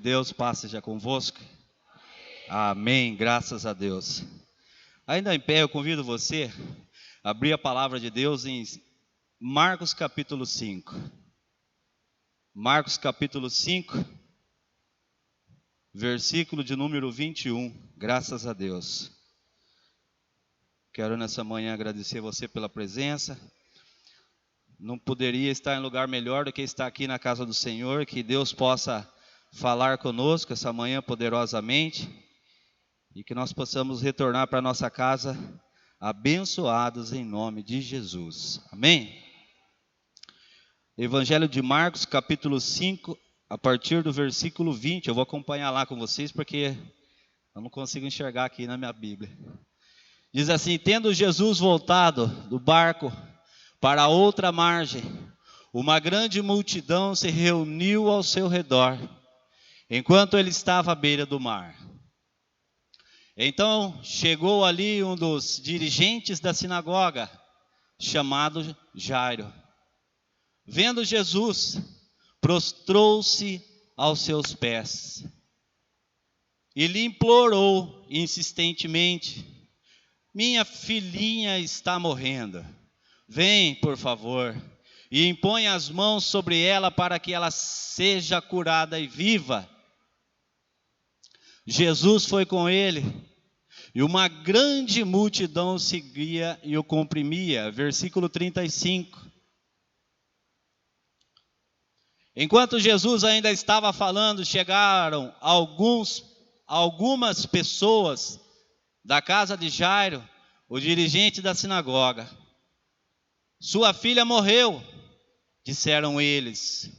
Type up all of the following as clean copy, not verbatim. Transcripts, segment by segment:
Deus passe já convosco. Amém, graças a Deus. Ainda em pé, eu convido você a abrir a palavra de Deus em Marcos capítulo 5. Marcos capítulo 5, versículo de número 21. Graças a Deus. Quero nessa manhã agradecer você pela presença. Não poderia estar em lugar melhor do que estar aqui na casa do Senhor. Que Deus possa falar conosco essa manhã poderosamente. E que nós possamos retornar para nossa casa abençoados em nome de Jesus. Amém? Evangelho de Marcos, capítulo 5, a partir do versículo 20. Eu vou acompanhar lá com vocês porque eu não consigo enxergar aqui na minha Bíblia. Diz assim: tendo Jesus voltado do barco para outra margem, uma grande multidão se reuniu ao seu redor, enquanto ele estava à beira do mar. Então chegou ali um dos dirigentes da sinagoga, chamado Jairo. Vendo Jesus, prostrou-se aos seus pés e lhe implorou insistentemente: minha filhinha está morrendo. Vem, por favor, e impõe as mãos sobre ela para que ela seja curada e viva. Jesus foi com ele, e uma grande multidão seguia e o comprimia. Versículo 35. Enquanto Jesus ainda estava falando, chegaram algumas pessoas da casa de Jairo, o dirigente da sinagoga. Sua filha morreu, disseram eles.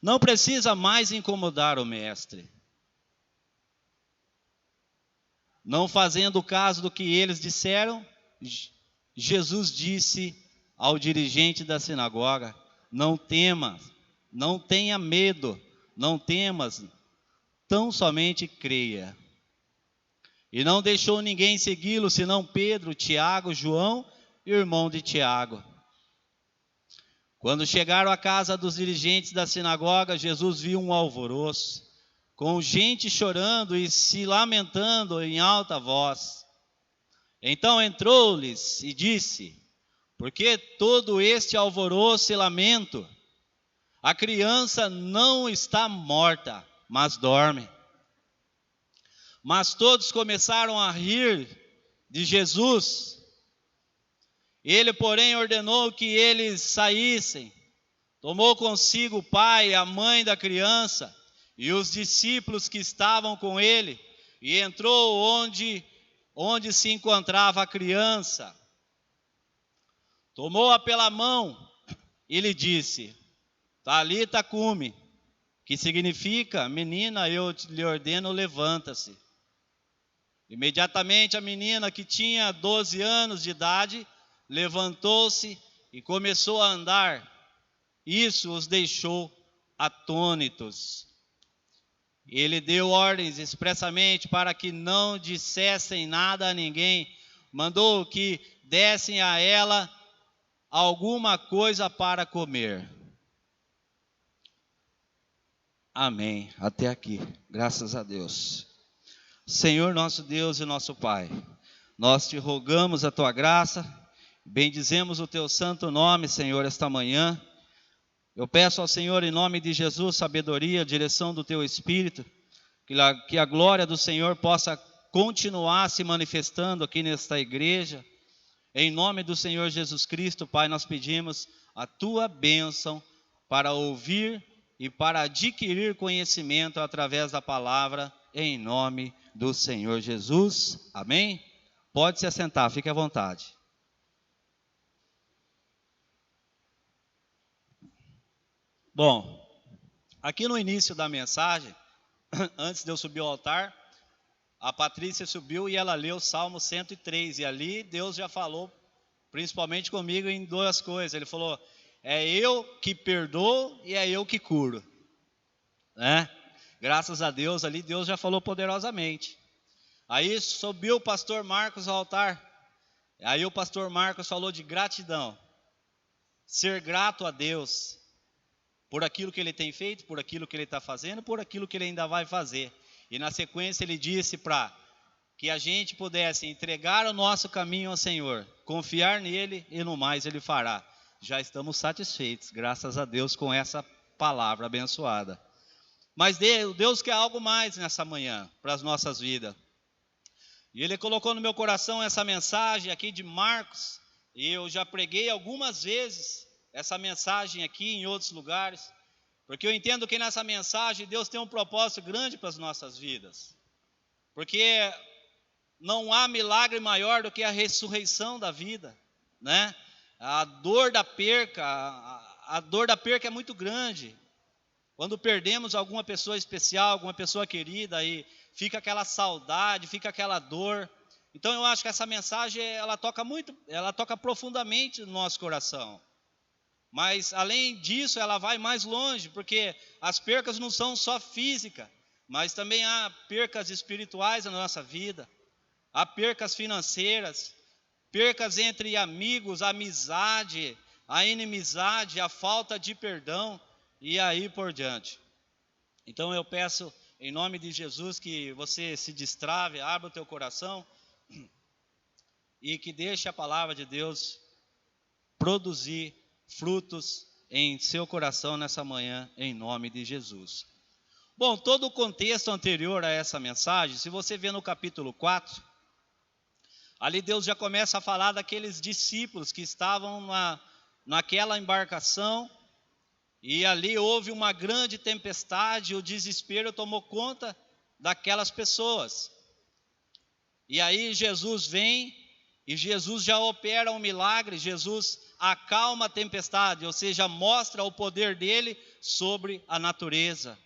Não precisa mais incomodar o mestre. Não fazendo caso do que eles disseram, Jesus disse ao dirigente da sinagoga: não temas, não tenha medo, não temas, tão somente creia. E não deixou ninguém segui-lo, senão Pedro, Tiago, João, irmão de Tiago. Quando chegaram à casa dos dirigentes da sinagoga, Jesus viu um alvoroço, com gente chorando e se lamentando em alta voz. Então entrou-lhes e disse: por que todo este alvoroço e lamento? A criança não está morta, mas dorme. Mas todos começaram a rir de Jesus. Ele, porém, ordenou que eles saíssem. Tomou consigo o pai e a mãe da criança e os discípulos que estavam com ele, e entrou onde se encontrava a criança. Tomou-a pela mão e lhe disse: Talita cumi, que significa: menina, eu lhe ordeno, levanta-se. Imediatamente a menina, que tinha 12 anos de idade, levantou-se e começou a andar. Isso os deixou atônitos. Ele deu ordens expressamente para que não dissessem nada a ninguém. Mandou que dessem a ela alguma coisa para comer. Amém. Até aqui. Graças a Deus. Senhor nosso Deus e nosso Pai, nós te rogamos a tua graça, bendizemos o teu santo nome, Senhor, esta manhã. Eu peço ao Senhor, em nome de Jesus, sabedoria, direção do teu Espírito, que a glória do Senhor possa continuar se manifestando aqui nesta igreja. Em nome do Senhor Jesus Cristo, Pai, nós pedimos a tua bênção para ouvir e para adquirir conhecimento através da palavra, em nome do Senhor Jesus. Amém? Pode se assentar, fique à vontade. Bom, aqui no início da mensagem, antes de eu subir ao altar, a Patrícia subiu e ela leu o Salmo 103. E ali Deus já falou, principalmente comigo, em duas coisas. Ele falou: é eu que perdoo e é eu que curo, né? Graças a Deus, ali Deus já falou poderosamente. Aí subiu o pastor Marcos ao altar. Aí o pastor Marcos falou de gratidão, ser grato a Deus. por aquilo que ele tem feito, por aquilo que ele está fazendo, por aquilo que ele ainda vai fazer. E na sequência ele disse para que a gente pudesse entregar o nosso caminho ao Senhor, confiar nele e no mais ele fará. Já estamos satisfeitos, graças a Deus, com essa palavra abençoada. Mas Deus quer algo mais nessa manhã, para as nossas vidas. E Ele colocou no meu coração essa mensagem aqui de Marcos, e eu já preguei algumas vezes essa mensagem aqui em outros lugares, porque eu entendo que nessa mensagem Deus tem um propósito grande para as nossas vidas. Porque não há milagre maior do que a ressurreição da vida, né? A dor da perca, a dor da perca é muito grande. Quando perdemos alguma pessoa especial, alguma pessoa querida, aí fica aquela saudade, fica aquela dor. Então eu acho que essa mensagem ela toca profundamente no nosso coração. Mas além disso, ela vai mais longe, porque as percas não são só físicas, mas também há percas espirituais na nossa vida. Há percas financeiras, percas entre amigos, a amizade, a inimizade, a falta de perdão e aí por diante. Então eu peço em nome de Jesus que você se destrave, abra o teu coração e que deixe a palavra de Deus produzir frutos em seu coração nessa manhã, em nome de Jesus. Bom, todo o contexto anterior a essa mensagem, se você vê no capítulo 4, ali Deus já começa a falar daqueles discípulos que estavam naquela embarcação, e ali houve uma grande tempestade, o desespero tomou conta daquelas pessoas. E aí Jesus vem, e Jesus já opera um milagre, Jesus acalma a tempestade, ou seja, mostra o poder dele sobre a natureza.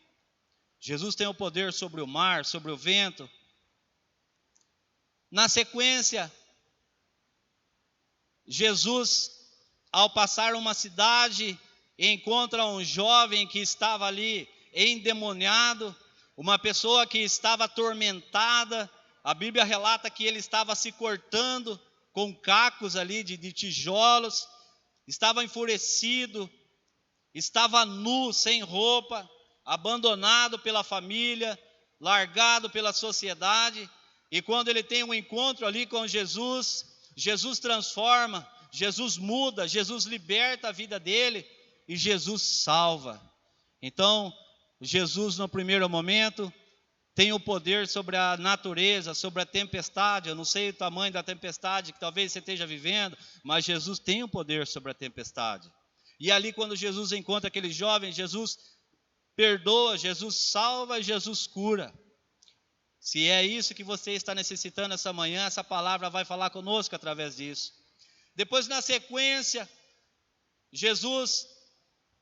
Jesus tem o poder sobre o mar, sobre o vento. Na sequência, Jesus, ao passar uma cidade, encontra um jovem que estava ali endemoniado, uma pessoa que estava atormentada. A Bíblia relata que ele estava se cortando com cacos ali de tijolos, estava enfurecido, estava nu, sem roupa, abandonado pela família, largado pela sociedade. E quando ele tem um encontro ali com Jesus, Jesus transforma, Jesus muda, Jesus liberta a vida dele e Jesus salva. Então, Jesus no primeiro momento tem o poder sobre a natureza, sobre a tempestade. Eu não sei o tamanho da tempestade que talvez você esteja vivendo, mas Jesus tem o poder sobre a tempestade. E ali quando Jesus encontra aquele jovem, Jesus perdoa, Jesus salva e Jesus cura. Se é isso que você está necessitando essa manhã, essa palavra vai falar conosco através disso. Depois, na sequência, Jesus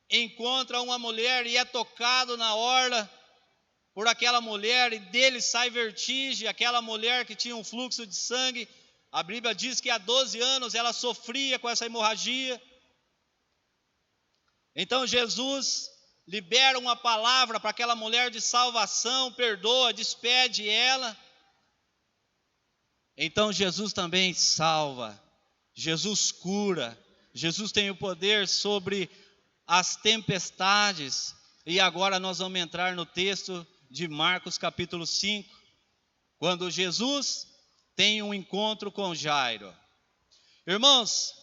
encontra uma mulher e é tocado na orla por aquela mulher, e dele sai vertigem. Aquela mulher que tinha um fluxo de sangue, a Bíblia diz que há 12 anos ela sofria com essa hemorragia. Então Jesus libera uma palavra para aquela mulher de salvação, perdoa, despede ela. Então Jesus também salva, Jesus cura, Jesus tem o poder sobre as tempestades. E agora nós vamos entrar no texto de Marcos capítulo 5, quando Jesus tem um encontro com Jairo. Irmãos,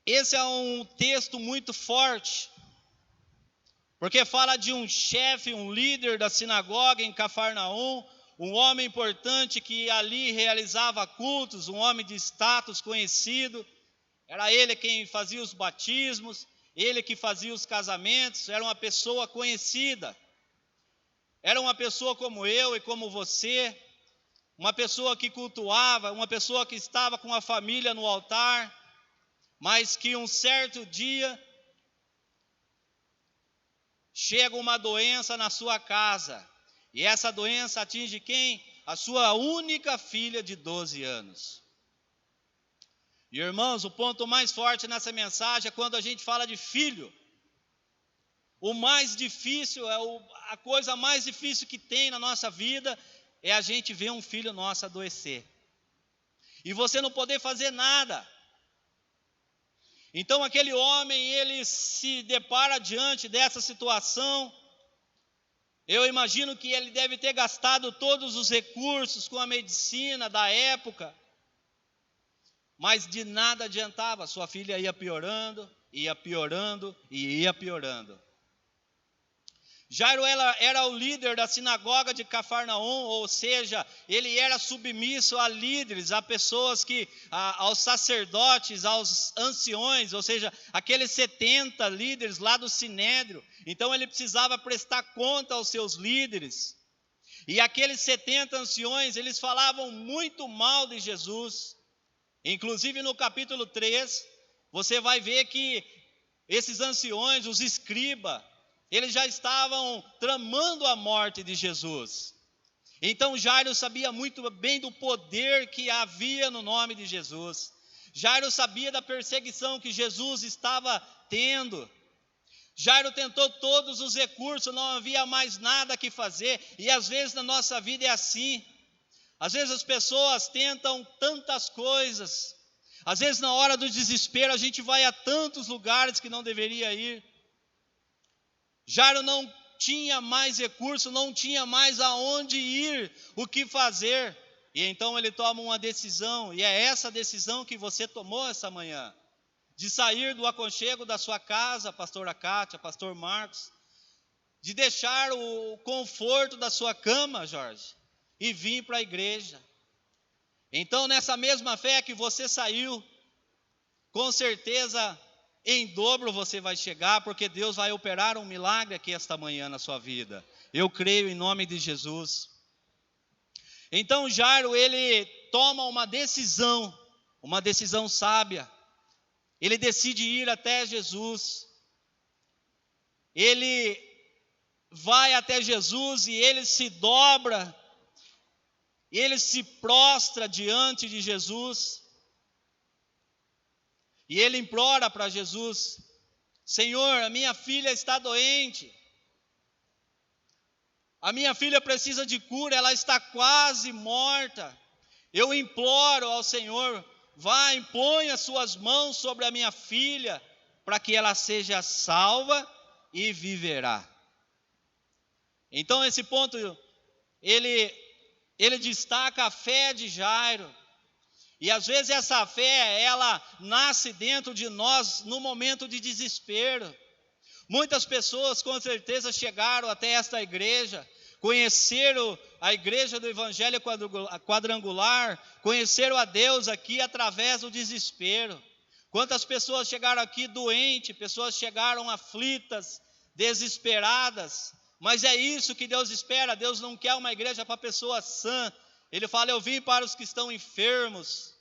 esse é um texto muito forte, porque fala de um chefe, um líder da sinagoga em Cafarnaum, um homem importante que ali realizava cultos, um homem de status conhecido. Era ele quem fazia os batismos, ele que fazia os casamentos, era uma pessoa conhecida. Era uma pessoa como eu e como você, uma pessoa que cultuava, uma pessoa que estava com a família no altar, mas que um certo dia chega uma doença na sua casa, e essa doença atinge quem? A sua única filha de 12 anos. E irmãos, o ponto mais forte nessa mensagem é quando a gente fala de filho. O mais difícil, a coisa mais difícil que tem na nossa vida é a gente ver um filho nosso adoecer. E você não poder fazer nada. Então aquele homem, ele se depara diante dessa situação. Eu imagino que ele deve ter gastado todos os recursos com a medicina da época, mas de nada adiantava, sua filha ia piorando e ia piorando. Jairo era o líder da sinagoga de Cafarnaum, ou seja, ele era submisso a líderes, a pessoas aos sacerdotes, aos anciões, ou seja, aqueles 70 líderes lá do Sinédrio. Então ele precisava prestar conta aos seus líderes. E aqueles 70 anciões, eles falavam muito mal de Jesus. Inclusive no capítulo 3, você vai ver que esses anciões, os escribas, eles já estavam tramando a morte de Jesus. Então Jairo sabia muito bem do poder que havia no nome de Jesus. Jairo sabia da perseguição que Jesus estava tendo. Jairo tentou todos os recursos, não havia mais nada que fazer. E às vezes na nossa vida é assim. Às vezes as pessoas tentam tantas coisas. Às vezes na hora do desespero a gente vai a tantos lugares que não deveria ir. Jairo não tinha mais recurso, não tinha mais aonde ir, o que fazer. E então ele toma uma decisão, e é essa decisão que você tomou essa manhã. De sair do aconchego da sua casa, pastora Kátia, pastor Marcos. De deixar o conforto da sua cama, Jorge, e vir para a igreja. Então nessa mesma fé que você saiu, com certeza em dobro você vai chegar, porque Deus vai operar um milagre aqui esta manhã na sua vida. Eu creio em nome de Jesus. Então Jairo, ele toma uma decisão sábia. Ele decide ir até Jesus. Ele vai até Jesus e ele se dobra, ele se prostra diante de Jesus. E ele implora para Jesus: Senhor, a minha filha está doente. A minha filha precisa de cura, ela está quase morta. Eu imploro ao Senhor, vá, impõe as suas mãos sobre a minha filha, para que ela seja salva e viverá. Então esse ponto, ele destaca a fé de Jairo. E às vezes essa fé, ela nasce dentro de nós no momento de desespero. Muitas pessoas com certeza chegaram até esta igreja, conheceram a igreja do Evangelho Quadrangular, conheceram a Deus aqui através do desespero. Quantas pessoas chegaram aqui doentes, pessoas chegaram aflitas, desesperadas. Mas é isso que Deus espera. Deus não quer uma igreja para pessoas sã. Ele fala: eu vim para os que estão enfermos.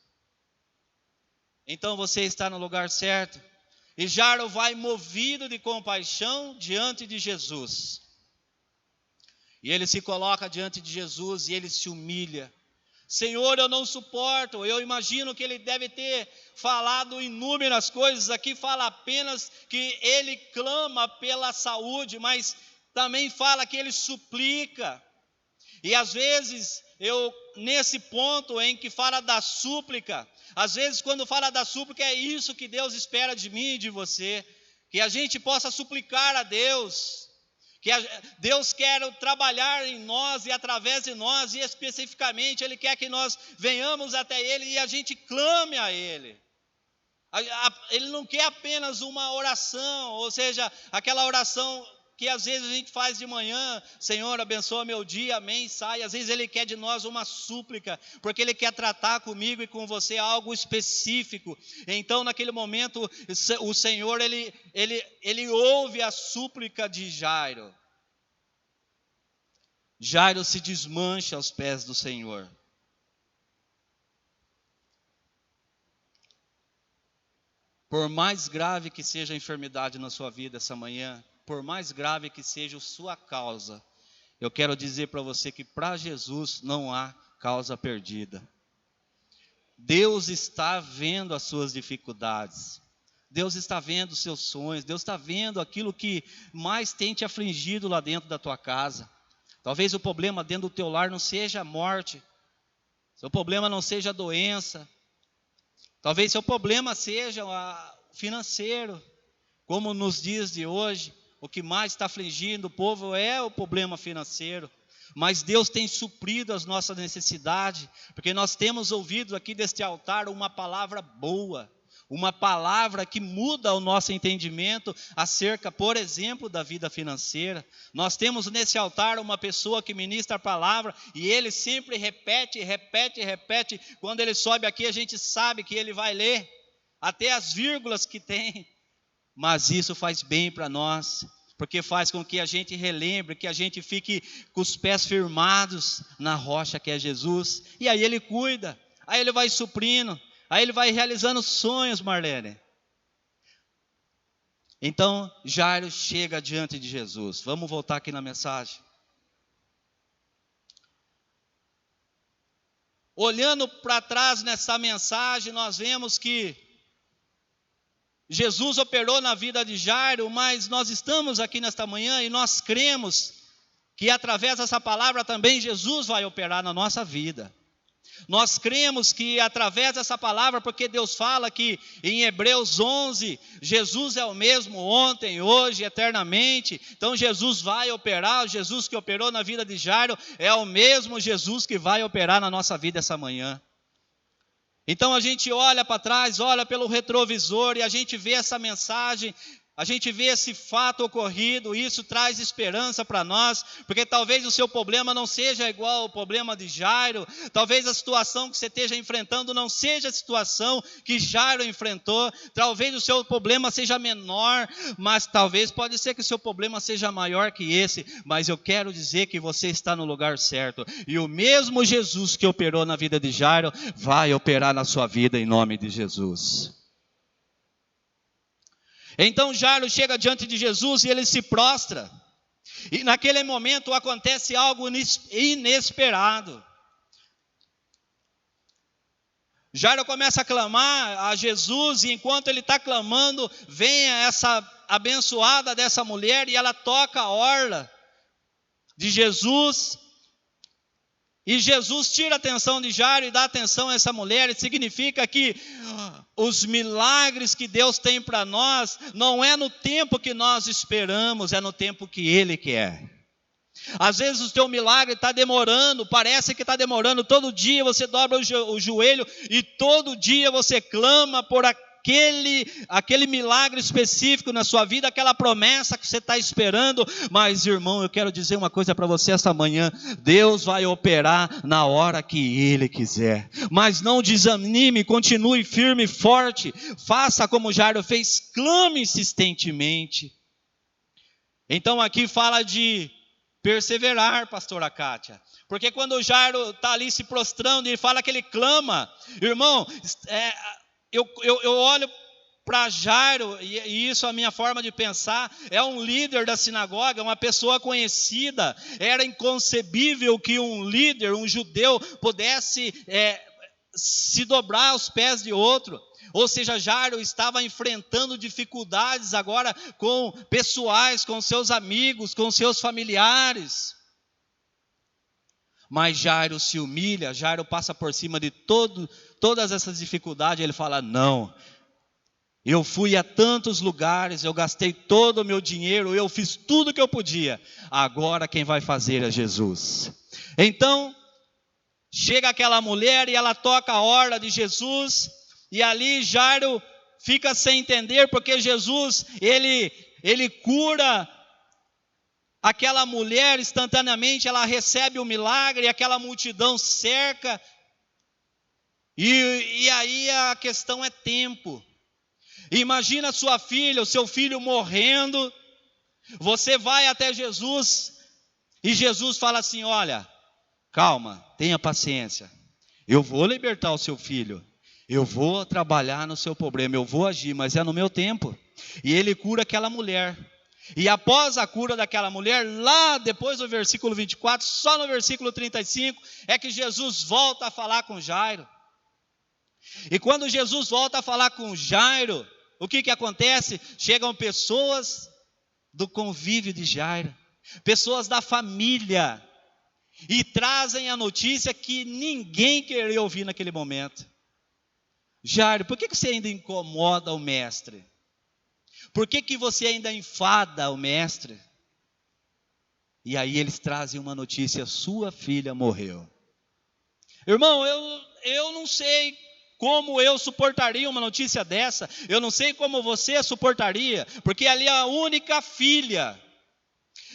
Então você está no lugar certo. E Jairo vai movido de compaixão diante de Jesus. E ele se coloca diante de Jesus e ele se humilha. Senhor, eu não suporto. Eu imagino que ele deve ter falado inúmeras coisas. Aqui fala apenas que ele clama pela saúde, mas também fala que ele suplica. E às vezes, nesse ponto em que fala da súplica, às vezes quando fala da súplica é isso que Deus espera de mim e de você, que a gente possa suplicar a Deus, Deus quer trabalhar em nós e através de nós, e especificamente Ele quer que nós venhamos até Ele e a gente clame a Ele. Ele não quer apenas uma oração, ou seja, aquela oração que às vezes a gente faz de manhã: Senhor, abençoa meu dia, amém, sai. Às vezes Ele quer de nós uma súplica, porque Ele quer tratar comigo e com você algo específico. Então naquele momento o Senhor, ele ouve a súplica de Jairo. Jairo se desmancha aos pés do Senhor. Por mais grave que seja a enfermidade na sua vida essa manhã, por mais grave que seja a sua causa, eu quero dizer para você que para Jesus não há causa perdida. Deus está vendo as suas dificuldades. Deus está vendo os seus sonhos. Deus está vendo aquilo que mais tem te afligido lá dentro da tua casa. Talvez o problema dentro do teu lar não seja a morte. Seu problema não seja a doença. Talvez seu problema seja financeiro. Como nos dias de hoje, o que mais está afligindo o povo é o problema financeiro. Mas Deus tem suprido as nossas necessidades, porque nós temos ouvido aqui deste altar uma palavra boa, uma palavra que muda o nosso entendimento acerca, por exemplo, da vida financeira. Nós temos nesse altar uma pessoa que ministra a palavra e ele sempre repete. Quando ele sobe aqui, a gente sabe que ele vai ler, até as vírgulas que tem. Mas isso faz bem para nós, porque faz com que a gente relembre, que a gente fique com os pés firmados na rocha que é Jesus. E aí ele cuida, aí ele vai suprindo, aí ele vai realizando sonhos, Marlene. Então Jairo chega diante de Jesus. Vamos voltar aqui na mensagem. Olhando para trás nessa mensagem, nós vemos que Jesus operou na vida de Jairo, mas nós estamos aqui nesta manhã e nós cremos que através dessa palavra também Jesus vai operar na nossa vida. Nós cremos que através dessa palavra, porque Deus fala que em Hebreus 11, Jesus é o mesmo ontem, hoje, eternamente. Então Jesus vai operar, o Jesus que operou na vida de Jairo é o mesmo Jesus que vai operar na nossa vida essa manhã. Então a gente olha para trás, olha pelo retrovisor e a gente vê essa mensagem, a gente vê esse fato ocorrido, e isso traz esperança para nós, porque talvez o seu problema não seja igual ao problema de Jairo, talvez a situação que você esteja enfrentando não seja a situação que Jairo enfrentou, talvez o seu problema seja menor, mas talvez pode ser que o seu problema seja maior que esse, mas eu quero dizer que você está no lugar certo, e o mesmo Jesus que operou na vida de Jairo, vai operar na sua vida em nome de Jesus. Então Jairo chega diante de Jesus e ele se prostra. E naquele momento acontece algo inesperado. Jairo começa a clamar a Jesus e enquanto ele está clamando, vem essa abençoada dessa mulher e ela toca a orla de Jesus. E Jesus tira a atenção de Jairo e dá atenção a essa mulher. E significa que os milagres que Deus tem para nós não é no tempo que nós esperamos, é no tempo que Ele quer. Às vezes o teu milagre está demorando, parece que está demorando. Todo dia você dobra o joelho e todo dia você clama por aquele milagre específico na sua vida, aquela promessa que você está esperando. Mas irmão, eu quero dizer uma coisa para você esta manhã: Deus vai operar na hora que Ele quiser. Mas não desanime, continue firme e forte, faça como Jairo fez, clame insistentemente. Então aqui fala de perseverar, pastora Kátia, porque quando o Jairo está ali se prostrando e fala que ele clama, irmão, eu olho para Jairo, e isso é a minha forma de pensar, é um líder da sinagoga, uma pessoa conhecida. Era inconcebível que um líder, um judeu, pudesse se dobrar aos pés de outro. Ou seja, Jairo estava enfrentando dificuldades agora com pessoais, com seus amigos, com seus familiares. Mas Jairo se humilha, Jairo passa por cima de todas essas dificuldades. Ele fala: não, eu fui a tantos lugares, eu gastei todo o meu dinheiro, eu fiz tudo o que eu podia, agora quem vai fazer é Jesus. Então chega aquela mulher e ela toca a orla de Jesus, e ali Jairo fica sem entender, porque Jesus, ele cura aquela mulher instantaneamente, ela recebe o milagre, aquela multidão cerca, e aí a questão é tempo. Imagina sua filha, o seu filho morrendo, você vai até Jesus, e Jesus fala assim: olha, calma, tenha paciência, eu vou libertar o seu filho, eu vou trabalhar no seu problema, eu vou agir, mas é no meu tempo. E ele cura aquela mulher. E após a cura daquela mulher, lá depois do versículo 24, só no versículo 35, é que Jesus volta a falar com Jairo. E quando Jesus volta a falar com Jairo, o que acontece? Chegam pessoas do convívio de Jairo, pessoas da família, e trazem a notícia que ninguém queria ouvir naquele momento. Jairo, por que você ainda incomoda o mestre? Por que você ainda enfada o mestre? E aí eles trazem uma notícia: sua filha morreu. Irmão, eu não sei como eu suportaria uma notícia dessa. Eu não sei como você suportaria, porque ali é a única filha.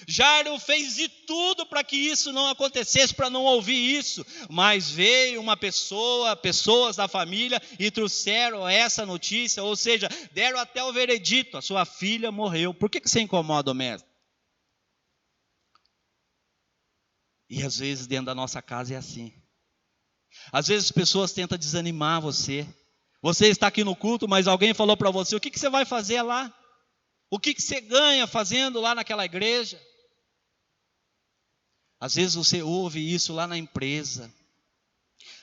Jairo fez de tudo para que isso não acontecesse, para não ouvir isso. Mas veio uma pessoas da família e trouxeram essa notícia, ou seja, deram até o veredito: a sua filha morreu. Por que você incomoda o mestre? E às vezes dentro da nossa casa é assim. Às vezes as pessoas tentam desanimar você. Você está aqui no culto, mas alguém falou para você: o que você vai fazer lá? O que você ganha fazendo lá naquela igreja? Às vezes você ouve isso lá na empresa.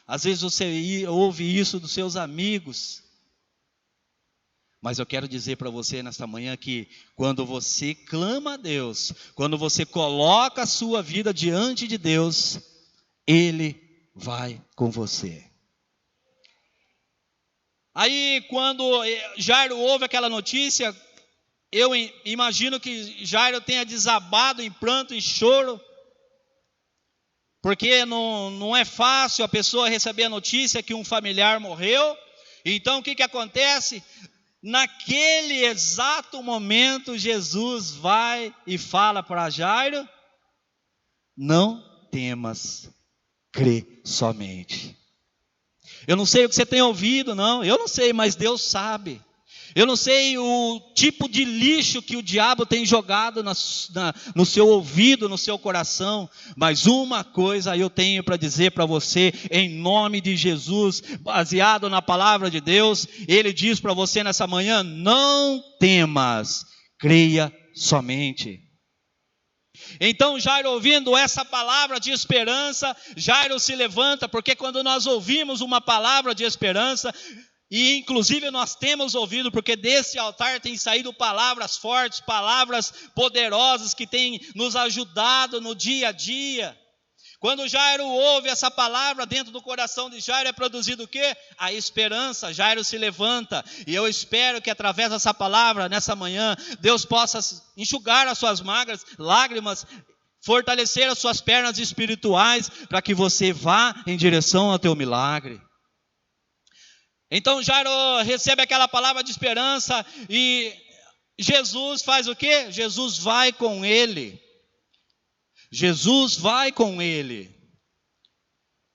Às vezes você ouve isso dos seus amigos. Mas eu quero dizer para você nesta manhã que quando você clama a Deus, quando você coloca a sua vida diante de Deus, Ele vai com você. Aí quando Jairo ouve aquela notícia, eu imagino que Jairo tenha desabado em pranto e choro, porque não é fácil a pessoa receber a notícia que um familiar morreu. Então o que acontece? Naquele exato momento, Jesus vai e fala para Jairo: não temas, crê somente. Eu não sei o que você tem ouvido, não. Eu não sei, mas Deus sabe. Eu não sei o tipo de lixo que o diabo tem jogado no seu ouvido, no seu coração. Mas uma coisa eu tenho para dizer para você, em nome de Jesus, baseado na palavra de Deus. Ele diz para você nessa manhã: não temas, creia somente. Então Jairo, ouvindo essa palavra de esperança, Jairo se levanta, porque quando nós ouvimos uma palavra de esperança, e inclusive nós temos ouvido, porque desse altar tem saído palavras fortes, palavras poderosas que têm nos ajudado no dia a dia. Quando Jairo ouve essa palavra, dentro do coração de Jairo é produzido o quê? A esperança. Jairo se levanta, e eu espero que através dessa palavra, nessa manhã, Deus possa enxugar as suas lágrimas, fortalecer as suas pernas espirituais, para que você vá em direção ao teu milagre. Então Jairo recebe aquela palavra de esperança, e Jesus faz o quê? Jesus vai com ele. Jesus vai com ele.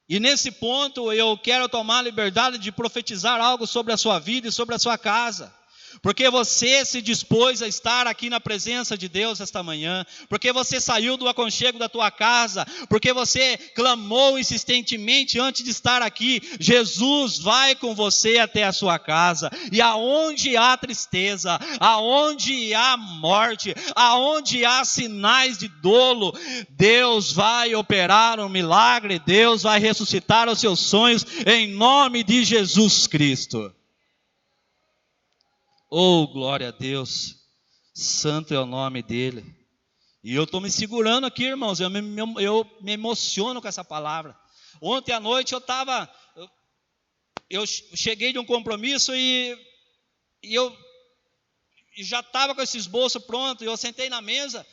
E nesse ponto eu quero tomar a liberdade de profetizar algo sobre a sua vida e sobre a sua casa. Porque você se dispôs a estar aqui na presença de Deus esta manhã, porque você saiu do aconchego da tua casa, porque você clamou insistentemente antes de estar aqui. Jesus vai com você até a sua casa, e aonde há tristeza, aonde há morte, aonde há sinais de dolo, Deus vai operar um milagre, Deus vai ressuscitar os seus sonhos, em nome de Jesus Cristo. Oh, glória a Deus, santo é o nome dele. E eu estou me segurando aqui, irmãos, eu me emociono com essa palavra. Ontem à noite eu cheguei de um compromisso e eu já estava com esse esboço pronto, e eu sentei na mesa,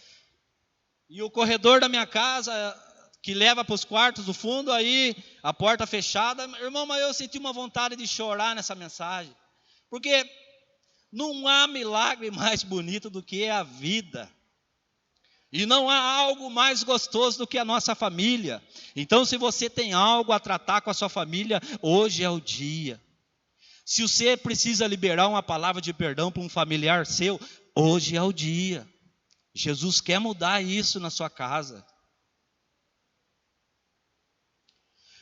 e o corredor da minha casa, que leva para os quartos do fundo, aí a porta fechada, irmão, mas eu senti uma vontade de chorar nessa mensagem, porque não há milagre mais bonito do que a vida. E não há algo mais gostoso do que a nossa família. Então, se você tem algo a tratar com a sua família, hoje é o dia. Se você precisa liberar uma palavra de perdão para um familiar seu, hoje é o dia. Jesus quer mudar isso na sua casa.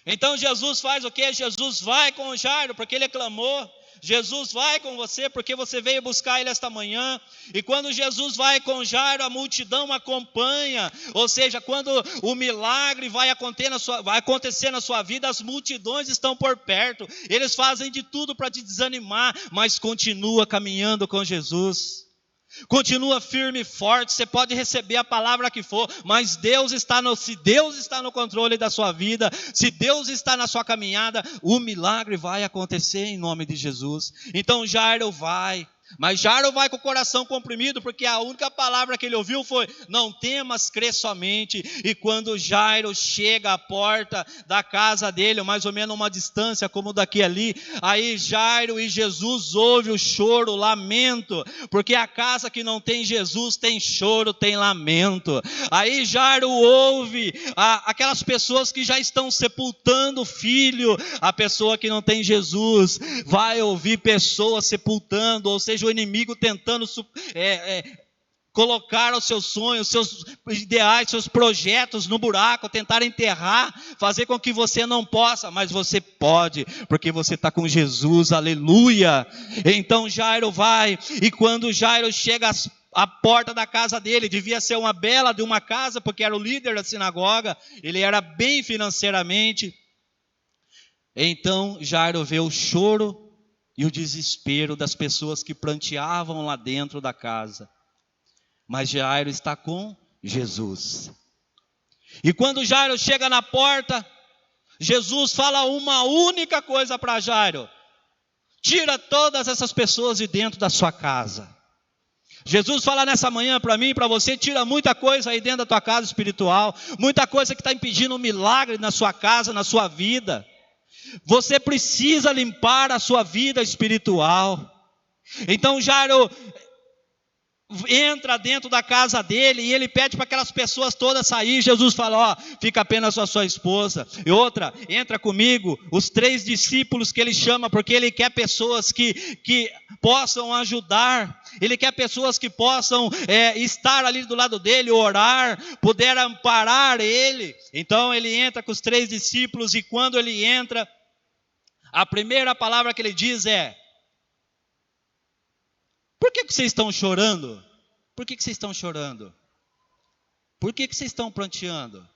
Então Jesus faz o quê? Jesus vai com o Jairo, porque ele clamou. Jesus vai com você, porque você veio buscar ele esta manhã. E quando Jesus vai com Jairo, a multidão acompanha. Ou seja, quando o milagre vai acontecer na sua vida, as multidões estão por perto. Eles fazem de tudo para te desanimar, mas continua caminhando com Jesus. Continua firme e forte. Você pode receber a palavra que for, mas se Deus está no controle da sua vida, se Deus está na sua caminhada, o milagre vai acontecer em nome de Jesus. Então Jairo vai. Mas Jairo vai com o coração comprimido, porque a única palavra que ele ouviu foi: não temas, crê somente. E quando Jairo chega à porta da casa dele, mais ou menos uma distância como daqui ali, aí Jairo e Jesus ouvem o choro, o lamento, porque a casa que não tem Jesus tem choro, tem lamento. Aí Jairo ouve aquelas pessoas que já estão sepultando o filho. A pessoa que não tem Jesus vai ouvir pessoas sepultando, ou seja, o inimigo tentando colocar os seus sonhos, seus ideais, seus projetos no buraco, tentar enterrar, fazer com que você não possa, mas você pode, porque você está com Jesus, aleluia. Então Jairo vai, e quando Jairo chega à porta da casa dele, devia ser uma bela de uma casa, porque era o líder da sinagoga, ele era bem financeiramente. Então Jairo vê o choro e o desespero das pessoas que pranteavam lá dentro da casa. Mas Jairo está com Jesus. E quando Jairo chega na porta, Jesus fala uma única coisa para Jairo: tira todas essas pessoas de dentro da sua casa. Jesus fala nessa manhã para mim e para você: tira muita coisa aí dentro da tua casa espiritual, muita coisa que está impedindo um milagre na sua casa, na sua vida. Você precisa limpar a sua vida espiritual. Então Jairo entra dentro da casa dele e ele pede para aquelas pessoas todas sair. Jesus fala: fica apenas a sua esposa. E outra, entra comigo, os 3 discípulos que ele chama, porque ele quer pessoas que possam ajudar. Ele quer pessoas que possam estar ali do lado dele, orar, poder amparar ele. Então ele entra com os 3 discípulos, e quando ele entra, a primeira palavra que ele diz é: por que vocês estão chorando? Por que vocês estão chorando? Por que vocês estão pranteando?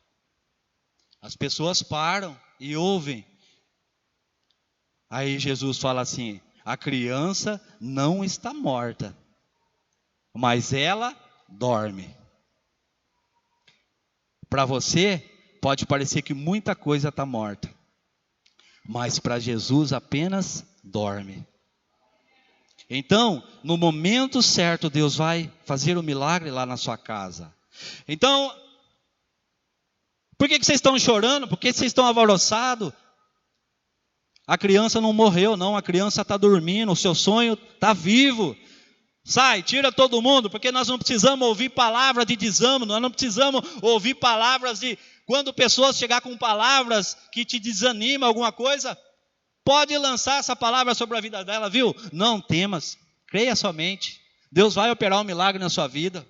As pessoas param e ouvem. Aí Jesus fala assim: a criança não está morta, mas ela dorme. Para você, pode parecer que muita coisa está morta, mas para Jesus apenas dorme. Então, no momento certo, Deus vai fazer o milagre lá na sua casa. Então, por que vocês estão chorando? Por que vocês estão alvoroçados? A criança não morreu, não. A criança está dormindo, o seu sonho está vivo. Sai, tira todo mundo, porque nós não precisamos ouvir palavras de desânimo, nós não precisamos ouvir palavras de... Quando pessoas chegar com palavras que te desanimam, alguma coisa, pode lançar essa palavra sobre a vida dela, viu? Não temas, creia somente. Deus vai operar um milagre na sua vida.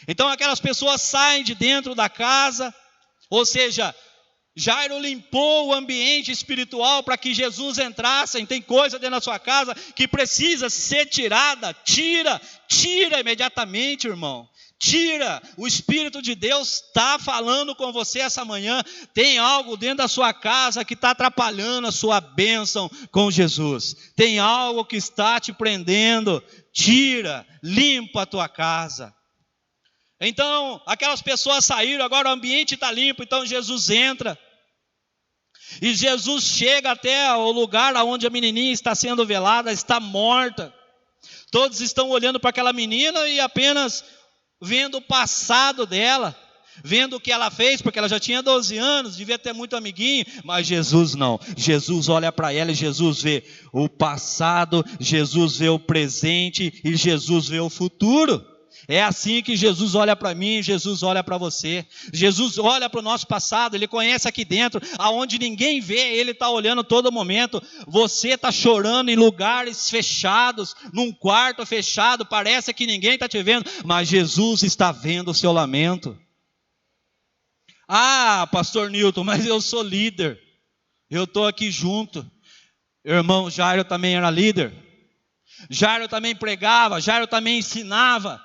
Então aquelas pessoas saem de dentro da casa, ou seja, Jairo limpou o ambiente espiritual para que Jesus entrasse. Tem coisa dentro da sua casa que precisa ser tirada. Tira imediatamente, irmão. Tira, o Espírito de Deus está falando com você essa manhã. Tem algo dentro da sua casa que está atrapalhando a sua bênção com Jesus. Tem algo que está te prendendo. Tira, limpa a tua casa. Então, aquelas pessoas saíram, agora o ambiente está limpo, então Jesus entra. E Jesus chega até o lugar onde a menininha está sendo velada, está morta. Todos estão olhando para aquela menina e apenas vendo o passado dela, vendo o que ela fez, porque ela já tinha 12 anos, devia ter muito amiguinho, mas Jesus não. Jesus olha para ela e Jesus vê o passado, Jesus vê o presente e Jesus vê o futuro. É assim que Jesus olha para mim, Jesus olha para você. Jesus olha para o nosso passado, Ele conhece aqui dentro, aonde ninguém vê, Ele está olhando todo momento. Você está chorando em lugares fechados, num quarto fechado, parece que ninguém está te vendo, mas Jesus está vendo o seu lamento. Ah, pastor Newton, mas eu sou líder, eu estou aqui junto. Irmão Jairo também era líder, Jairo também pregava, Jairo também ensinava,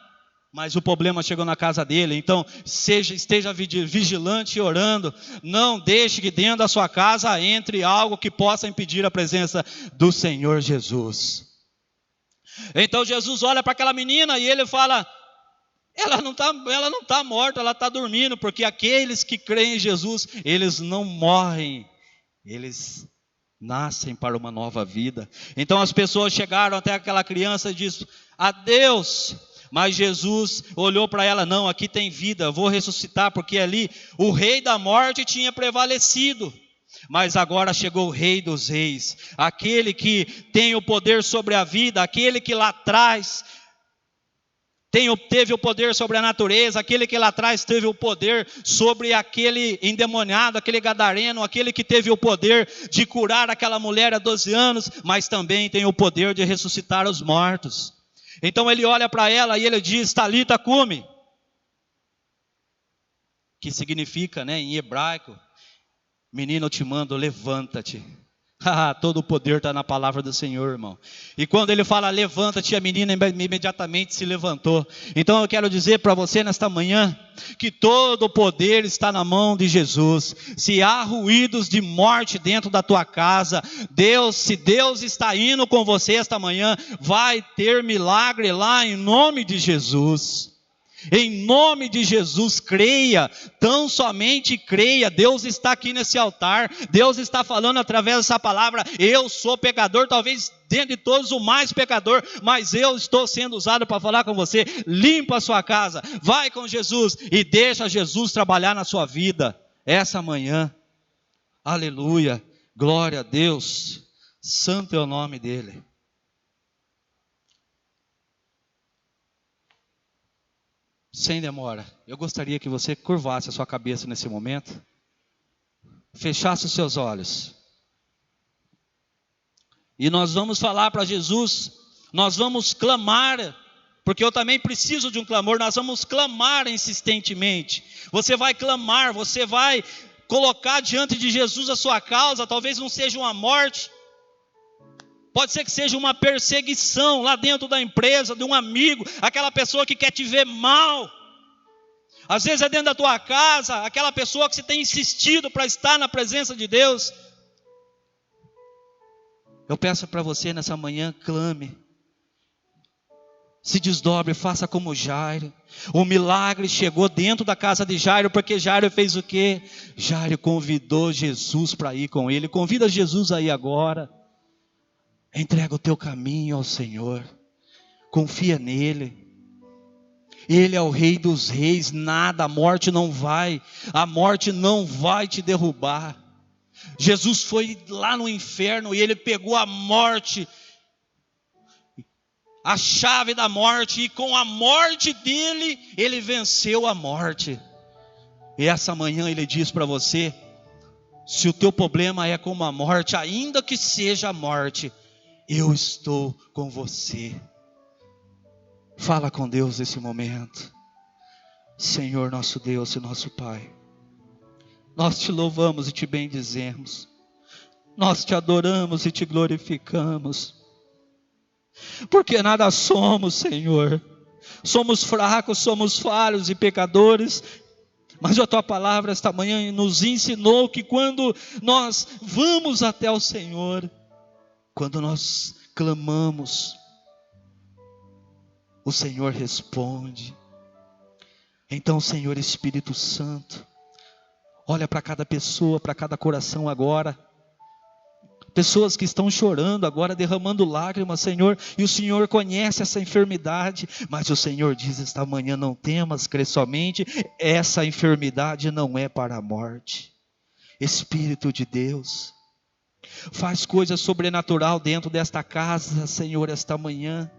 mas o problema chegou na casa dele. Então esteja vigilante e orando. Não deixe que dentro da sua casa entre algo que possa impedir a presença do Senhor Jesus. Então Jesus olha para aquela menina e ele fala: ela não tá morta, ela está dormindo, porque aqueles que creem em Jesus, eles não morrem, eles nascem para uma nova vida. Então as pessoas chegaram até aquela criança e disse: adeus. Mas Jesus olhou para ela: não, aqui tem vida, eu vou ressuscitar, porque ali o rei da morte tinha prevalecido. Mas agora chegou o Rei dos Reis, aquele que tem o poder sobre a vida, aquele que lá atrás teve o poder sobre a natureza, aquele que lá atrás teve o poder sobre aquele endemoniado, aquele gadareno, aquele que teve o poder de curar aquela mulher há 12 anos, mas também tem o poder de ressuscitar os mortos. Então ele olha para ela e ele diz: Talita cumi, que significa, em hebraico: menino, eu te mando, levanta-te. Todo o poder está na palavra do Senhor, irmão. E quando ele fala levanta-te, a menina imediatamente se levantou. Então eu quero dizer para você nesta manhã, que todo o poder está na mão de Jesus. Se há ruídos de morte dentro da tua casa, se Deus está indo com você esta manhã, vai ter milagre lá em nome de Jesus. Em nome de Jesus, creia, tão somente creia. Deus está aqui nesse altar, Deus está falando através dessa palavra. Eu sou pecador, talvez dentre todos o mais pecador, mas eu estou sendo usado para falar com você. Limpa a sua casa, vai com Jesus e deixa Jesus trabalhar na sua vida essa manhã. Aleluia, glória a Deus, santo é o nome dele. Sem demora, eu gostaria que você curvasse a sua cabeça nesse momento, fechasse os seus olhos, e nós vamos falar para Jesus, nós vamos clamar, porque eu também preciso de um clamor, nós vamos clamar insistentemente. Você vai clamar, você vai colocar diante de Jesus a sua causa. Talvez não seja uma morte, pode ser que seja uma perseguição lá dentro da empresa, de um amigo, aquela pessoa que quer te ver mal. Às vezes é dentro da tua casa, aquela pessoa que você tem insistido para estar na presença de Deus. Eu peço para você nessa manhã, clame, se desdobre, faça como Jairo. O milagre chegou dentro da casa de Jairo, porque Jairo fez o quê? Jairo convidou Jesus para ir com ele. Convida Jesus aí agora. Entrega o teu caminho ao Senhor, confia nele. Ele é o Rei dos Reis, a morte não vai te derrubar. Jesus foi lá no inferno e ele pegou a morte, a chave da morte, e com a morte dele, ele venceu a morte. E essa manhã ele diz para você: se o teu problema é como a morte, ainda que seja a morte, eu estou com você. Fala com Deus nesse momento. Senhor nosso Deus e nosso Pai, nós te louvamos e te bendizemos, nós te adoramos e te glorificamos, porque nada somos, Senhor, somos fracos, somos falhos e pecadores, mas a tua palavra esta manhã nos ensinou que quando nós vamos até o Senhor, quando nós clamamos, o Senhor responde. Então, Senhor Espírito Santo, olha para cada pessoa, para cada coração agora. Pessoas que estão chorando agora, derramando lágrimas, Senhor, e o Senhor conhece essa enfermidade, mas o Senhor diz esta manhã: não temas, crê somente, essa enfermidade não é para a morte. Espírito de Deus, faz coisa sobrenatural dentro desta casa, Senhor, esta manhã.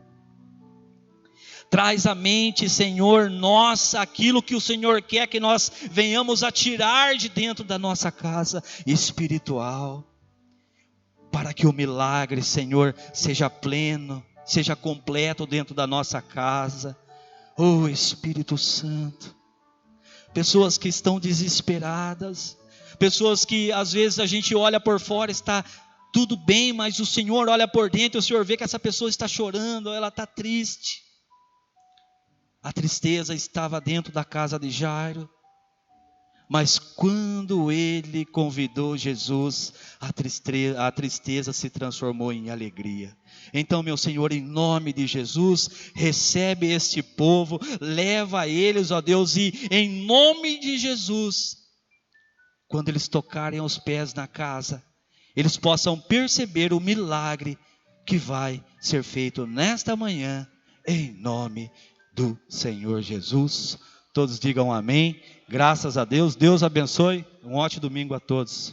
Traz à mente, Senhor, nossa, aquilo que o Senhor quer que nós venhamos a tirar de dentro da nossa casa espiritual, para que o milagre, Senhor, seja pleno, seja completo dentro da nossa casa. Oh Espírito Santo, pessoas que estão desesperadas, pessoas que às vezes a gente olha por fora, está tudo bem, mas o Senhor olha por dentro e o Senhor vê que essa pessoa está chorando, ela está triste. A tristeza estava dentro da casa de Jairo, Mas quando ele convidou Jesus, a tristeza se transformou em alegria. Então, meu Senhor, em nome de Jesus, recebe este povo, leva eles, ó Deus, e em nome de Jesus, quando eles tocarem aos pés na casa, eles possam perceber o milagre que vai ser feito nesta manhã, em nome do Senhor Jesus. Todos digam amém. Graças a Deus. Deus abençoe. Um ótimo domingo a todos.